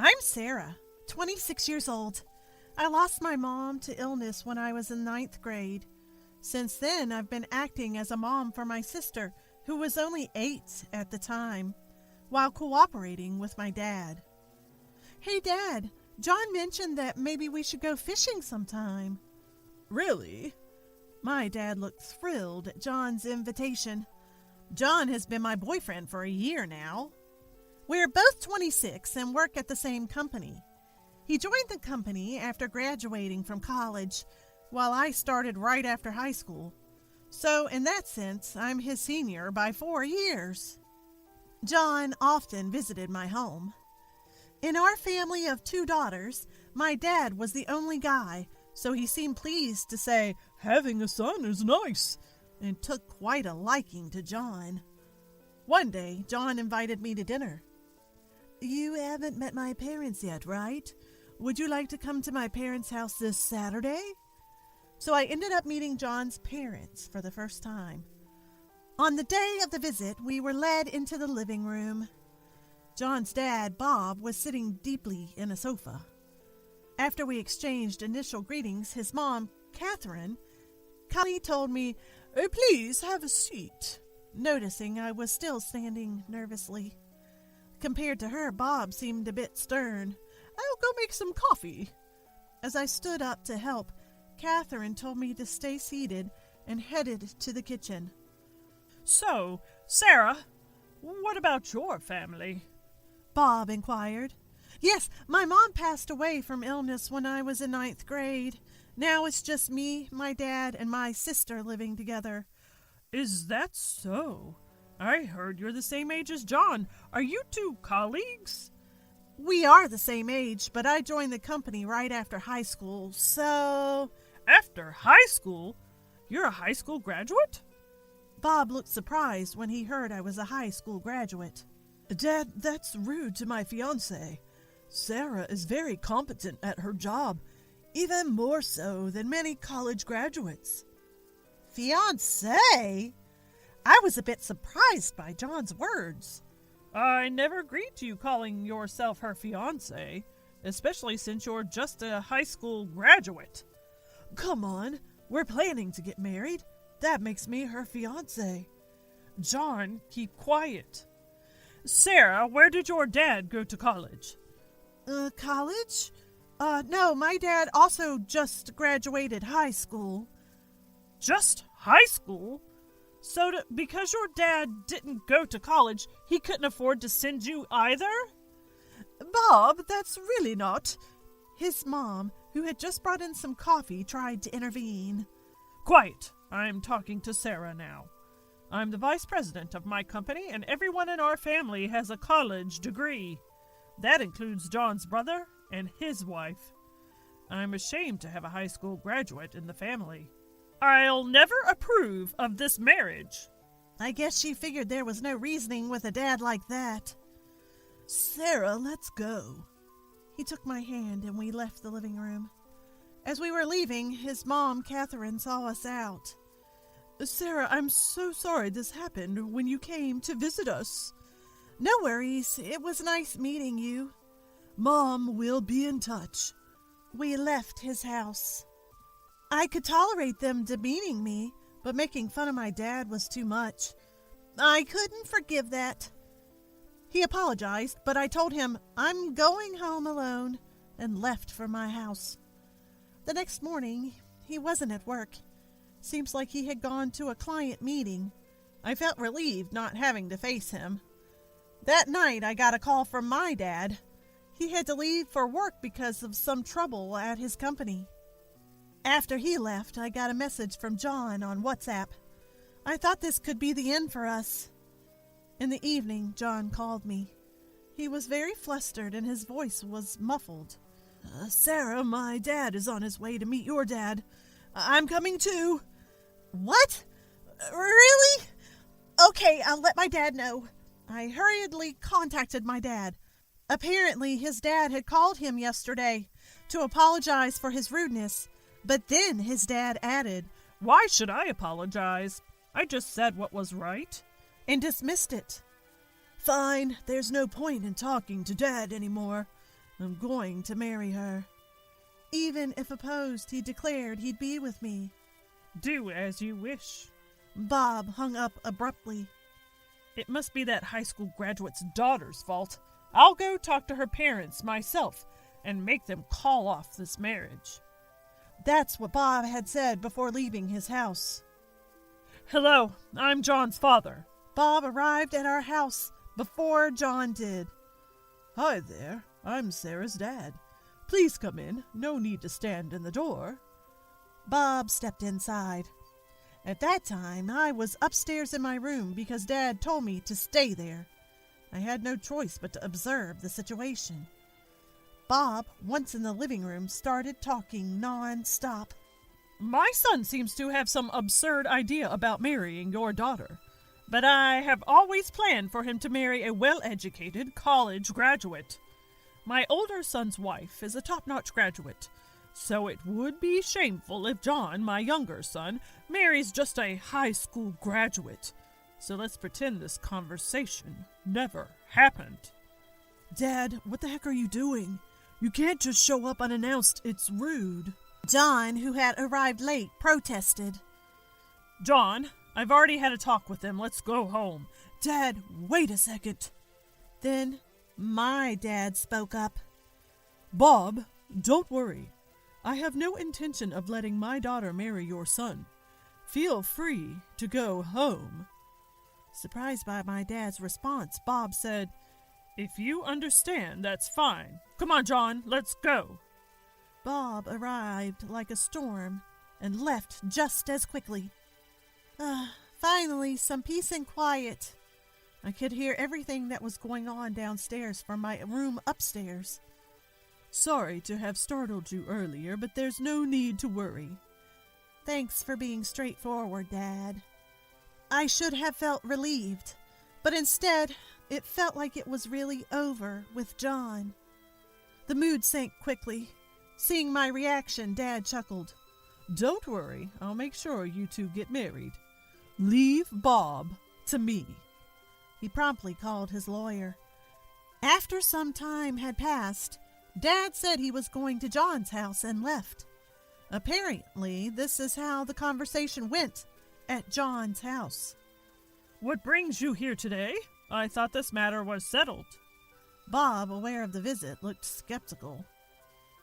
I'm Sarah, 26 years old. I lost my mom to illness when I was in ninth grade. Since then, I've been acting as a mom for my sister, who was only 8 at the time, while cooperating with my dad. Hey, Dad, John mentioned that maybe we should go fishing sometime. Really? My dad looked thrilled at John's invitation. John has been my boyfriend for a year now. We're both 26 and work at the same company. He joined the company after graduating from college, while I started right after high school. So in that sense, I'm his senior by 4 years. John often visited my home. In our family of 2 daughters, my dad was the only guy, so he seemed pleased to say, "Having a son is nice," and took quite a liking to John. One day, John invited me to dinner. "You haven't met my parents yet, right? Would you like to come to my parents' house this Saturday?" So I ended up meeting John's parents for the first time. On the day of the visit, we were led into the living room. John's dad, Bob, was sitting deeply in a sofa. After we exchanged initial greetings, his mom, Catherine, kindly told me, "Oh, please have a seat," noticing I was still standing nervously. Compared to her, Bob seemed a bit stern. "I'll go make some coffee." As I stood up to help, Catherine told me to stay seated and headed to the kitchen. "So, Sarah, what about your family?" Bob inquired. "Yes, my mom passed away from illness when I was in ninth grade. Now it's just me, my dad, and my sister living together." "Is that so? I heard you're the same age as John. Are you 2 colleagues?" "We are the same age, but I joined the company right after high school, so..." "After high school? You're a high school graduate?" Bob looked surprised when he heard I was a high school graduate. "Dad, that's rude to my fiancé. Sarah is very competent at her job, even more so than many college graduates." "Fiancé?" I was a bit surprised by John's words. "I never agreed to you calling yourself her fiancé, especially since you're just a high school graduate." "Come on, we're planning to get married. That makes me her fiancé." "John, keep quiet. Sarah, where did your dad go to college?" College? No, my dad also just graduated high school." "Just high school? So because your dad didn't go to college, he couldn't afford to send you either?" "Bob, that's really not..." His mom, who had just brought in some coffee, tried to intervene. "Quiet. I'm talking to Sarah now. I'm the vice president of my company, and everyone in our family has a college degree. That includes John's brother and his wife. I'm ashamed to have a high school graduate in the family. I'll never approve of this marriage." I guess she figured there was no reasoning with a dad like that. "Sarah, let's go." He took my hand and we left the living room. As we were leaving, his mom, Catherine, saw us out. "Sarah, I'm so sorry this happened when you came to visit us." "No worries. It was nice meeting you." "Mom, we'll be in touch." We left his house. I could tolerate them demeaning me, but making fun of my dad was too much. I couldn't forgive that. He apologized, but I told him I'm going home alone and left for my house. The next morning, he wasn't at work. Seems like he had gone to a client meeting. I felt relieved not having to face him. That night, I got a call from my dad. He had to leave for work because of some trouble at his company. After he left, I got a message from John on WhatsApp. I thought this could be the end for us. In the evening, John called me. He was very flustered and his voice was muffled. "Sarah, my dad is on his way to meet your dad. I'm coming too." "What? Really? Okay, I'll let my dad know." I hurriedly contacted my dad. Apparently, his dad had called him yesterday to apologize for his rudeness, but then his dad added, "Why should I apologize? I just said what was right," and dismissed it. "Fine, there's no point in talking to Dad anymore. I'm going to marry her. Even if opposed, he declared he'd be with me. Do as you wish. Bob hung up abruptly. It must be that high school graduate's daughter's fault. I'll go talk to her parents myself and make them call off this marriage. That's what Bob had said before leaving his house. Hello, I'm John's father. Bob arrived at our house before John did. Hi there, I'm Sarah's dad. Please come in, no need to stand in the door. Bob stepped inside. At that time, I was upstairs in my room because Dad told me to stay there. I had no choice but to observe the situation. Bob, once in the living room, started talking non-stop. My son seems to have some absurd idea about marrying your daughter, but I have always planned for him to marry a well-educated college graduate. My older son's wife is a top-notch graduate, so it would be shameful if John, my younger son, marries just a high school graduate. So let's pretend this conversation never happened. Dad, what the heck are you doing? You can't just show up unannounced. It's rude. John, who had arrived late, protested. John, I've already had a talk with them. Let's go home. Dad, wait a second. Then my dad spoke up. Bob, don't worry. I have no intention of letting my daughter marry your son. Feel free to go home. Surprised by my dad's response, Bob said, If you understand, that's fine. Come on, John, let's go. Bob arrived like a storm and left just as quickly. Finally, some peace and quiet. I could hear everything that was going on downstairs from my room upstairs. Sorry to have startled you earlier, but there's no need to worry. Thanks for being straightforward, Dad. I should have felt relieved, but instead, it felt like it was really over with John. The mood sank quickly. Seeing my reaction, Dad chuckled. Don't worry, I'll make sure you two get married. Leave Bob to me. He promptly called his lawyer. After some time had passed, Dad said he was going to John's house and left. Apparently, this is how the conversation went at John's house. What brings you here today? I thought this matter was settled. Bob, aware of the visit, looked skeptical.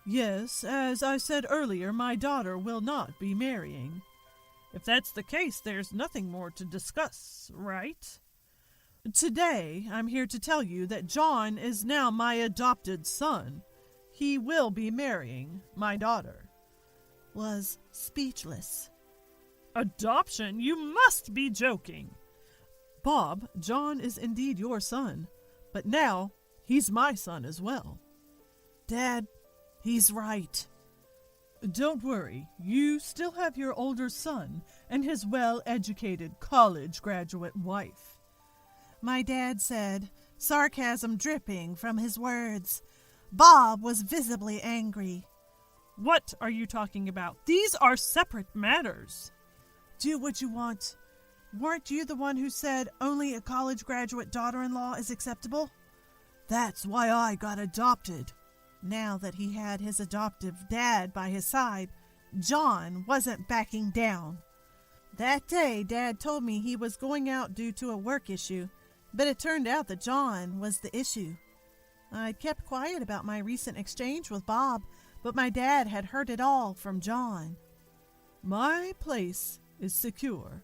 Yes, as I said earlier, my daughter will not be marrying. If that's the case, there's nothing more to discuss, right? Today, I'm here to tell you that John is now my adopted son. He will be marrying my daughter. Was speechless. Adoption? You must be joking. Bob, John is indeed your son, but now he's my son as well. Dad, he's right. Don't worry, you still have your older son and his well-educated college graduate wife. My dad said, sarcasm dripping from his words. Bob was visibly angry. What are you talking about? These are separate matters. Do what you want. Weren't you the one who said only a college graduate daughter-in-law is acceptable? That's why I got adopted. Now that he had his adoptive dad by his side, John wasn't backing down. That day, Dad told me he was going out due to a work issue, but it turned out that John was the issue. I'd kept quiet about my recent exchange with Bob, but my dad had heard it all from John. My place is secure.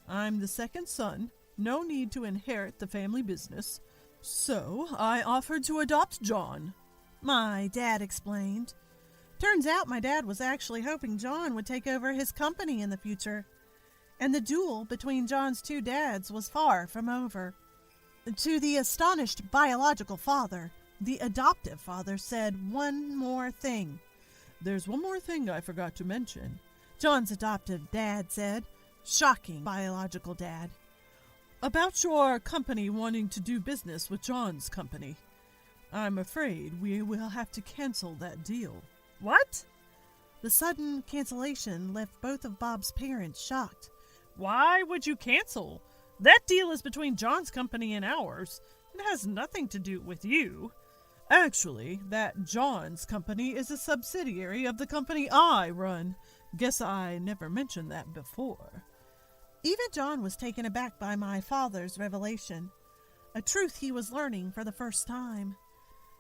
I'm the second son, no need to inherit the family business, so I offered to adopt John. My dad explained. Turns out my dad was actually hoping John would take over his company in the future, and the duel between John's two dads was far from over. To the astonished biological father, the adoptive father said one more thing. There's one more thing I forgot to mention. John's adoptive dad said, shocking biological dad. About your company wanting to do business with John's company. I'm afraid we will have to cancel that deal. What? The sudden cancellation left both of Bob's parents shocked. Why would you cancel? That deal is between John's company and ours. It has nothing to do with you. Actually, that John's company is a subsidiary of the company I run. Guess I never mentioned that before. Even John was taken aback by my father's revelation, a truth he was learning for the first time,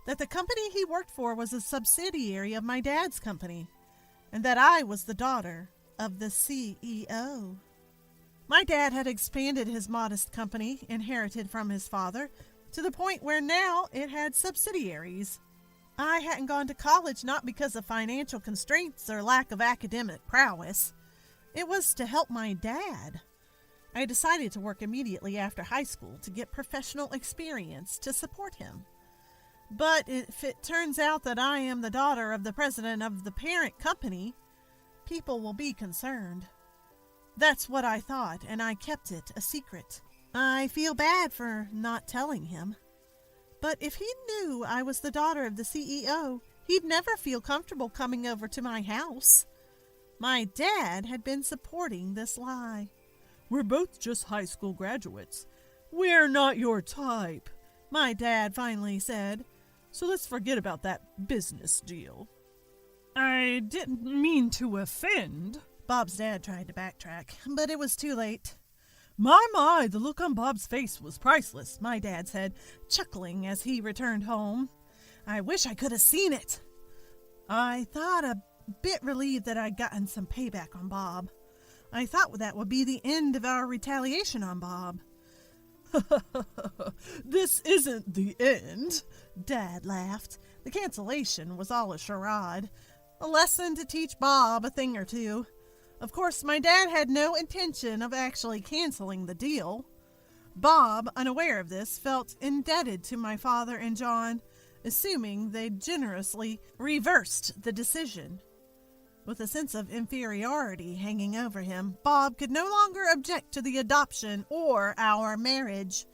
that the company he worked for was a subsidiary of my dad's company, and that I was the daughter of the CEO. My dad had expanded his modest company, inherited from his father, to the point where now it had subsidiaries. I hadn't gone to college not because of financial constraints or lack of academic prowess. It was to help my dad. I decided to work immediately after high school to get professional experience to support him. But if it turns out that I am the daughter of the president of the parent company, people will be concerned. That's what I thought, and I kept it a secret. I feel bad for not telling him. But if he knew I was the daughter of the CEO, he'd never feel comfortable coming over to my house. My dad had been supporting this lie. We're both just high school graduates. We're not your type, my dad finally said. So let's forget about that business deal. I didn't mean to offend. Bob's dad tried to backtrack, but it was too late. My, the look on Bob's face was priceless, my dad said, chuckling as he returned home. I wish I could have seen it. I thought a bit relieved that I'd gotten some payback on Bob. I thought that would be the end of our retaliation on Bob. This isn't the end, Dad laughed. The cancellation was all a charade, a lesson to teach Bob a thing or two. Of course, my dad had no intention of actually canceling the deal. Bob, unaware of this, felt indebted to my father and John, assuming they'd generously reversed the decision. With a sense of inferiority hanging over him, Bob could no longer object to the adoption or our marriage.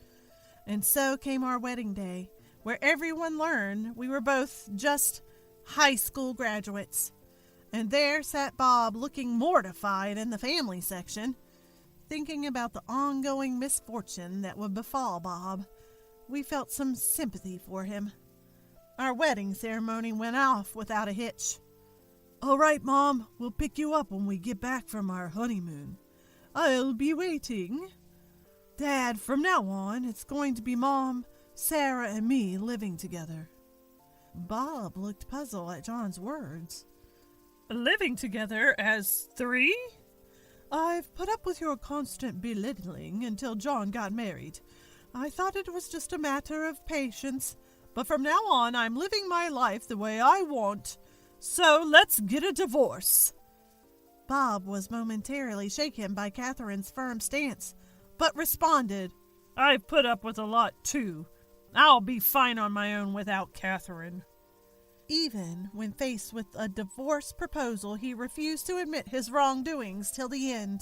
And so came our wedding day, where everyone learned we were both just high school graduates. And there sat Bob looking mortified in the family section, thinking about the ongoing misfortune that would befall Bob. We felt some sympathy for him. Our wedding ceremony went off without a hitch. All right, Mom, we'll pick you up when we get back from our honeymoon. I'll be waiting. Dad, from now on, it's going to be Mom, Sarah, and me living together. Bob looked puzzled at John's words. Living together as three? I've put up with your constant belittling until John got married. I thought it was just a matter of patience, but from now on I'm living my life the way I want, so let's get a divorce. Bob was momentarily shaken by Catherine's firm stance, but responded, I've put up with a lot too. I'll be fine on my own without Catherine. Even when faced with a divorce proposal, he refused to admit his wrongdoings till the end.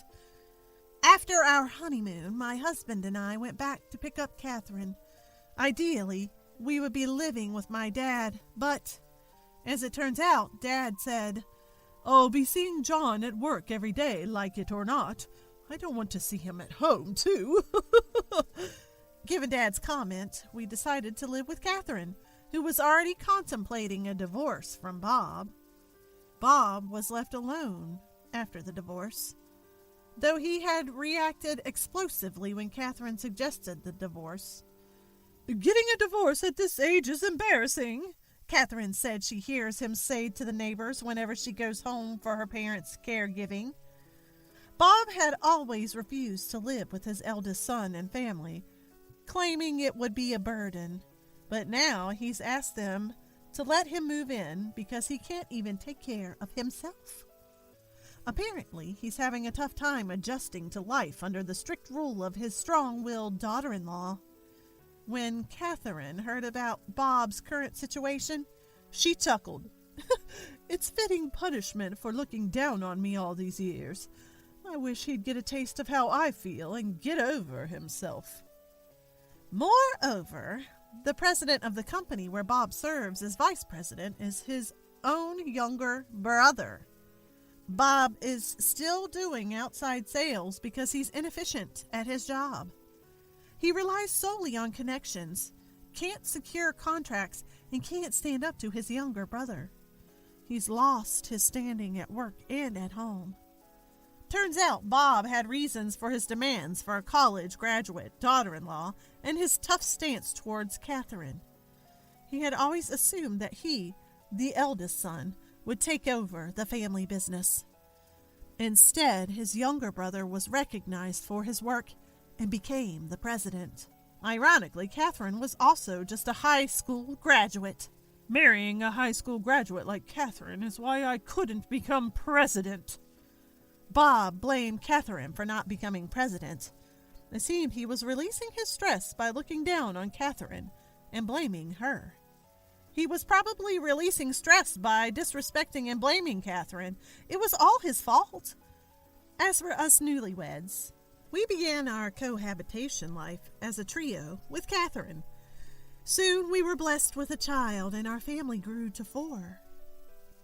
After our honeymoon, my husband and I went back to pick up Catherine. Ideally, we would be living with my dad, but as it turns out, Dad said, I'll be seeing John at work every day, like it or not. I don't want to see him at home, too. Given Dad's comment, we decided to live with Catherine, who was already contemplating a divorce from Bob. Bob was left alone after the divorce, though he had reacted explosively when Catherine suggested the divorce. Getting a divorce at this age is embarrassing, Catherine said she hears him say to the neighbors whenever she goes home for her parents' caregiving. Bob had always refused to live with his eldest son and family, claiming it would be a burden. But now he's asked them to let him move in because he can't even take care of himself. Apparently, he's having a tough time adjusting to life under the strict rule of his strong-willed daughter-in-law. When Catherine heard about Bob's current situation, she chuckled. It's fitting punishment for looking down on me all these years. I wish he'd get a taste of how I feel and get over himself. Moreover, the president of the company where Bob serves as vice president is his own younger brother. Bob is still doing outside sales because he's inefficient at his job. He relies solely on connections, can't secure contracts, and can't stand up to his younger brother. He's lost his standing at work and at home. Turns out Bob had reasons for his demands for a college graduate daughter-in-law and his tough stance towards Catherine. He had always assumed that he, the eldest son, would take over the family business. Instead, his younger brother was recognized for his work and became the president. Ironically, Catherine was also just a high school graduate. Marrying a high school graduate like Catherine is why I couldn't become president. Bob blamed Catherine for not becoming president. It seemed he was releasing his stress by looking down on Catherine and blaming her. He was probably releasing stress by disrespecting and blaming Catherine. It was all his fault. As for us newlyweds, we began our cohabitation life as a trio with Catherine. Soon we were blessed with a child, and our family grew to 4.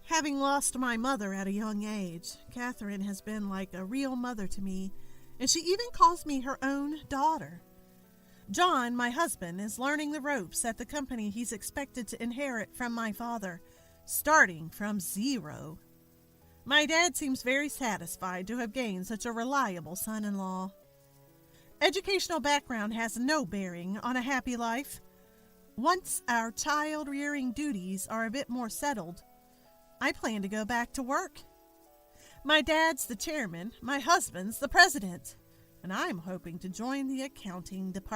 Having lost my mother at a young age, Catherine has been like a real mother to me, and she even calls me her own daughter. John, my husband, is learning the ropes at the company he's expected to inherit from my father, starting from 0. My dad seems very satisfied to have gained such a reliable son-in-law. Educational background has no bearing on a happy life. Once our child-rearing duties are a bit more settled, I plan to go back to work. My dad's the chairman, my husband's the president, and I'm hoping to join the accounting department.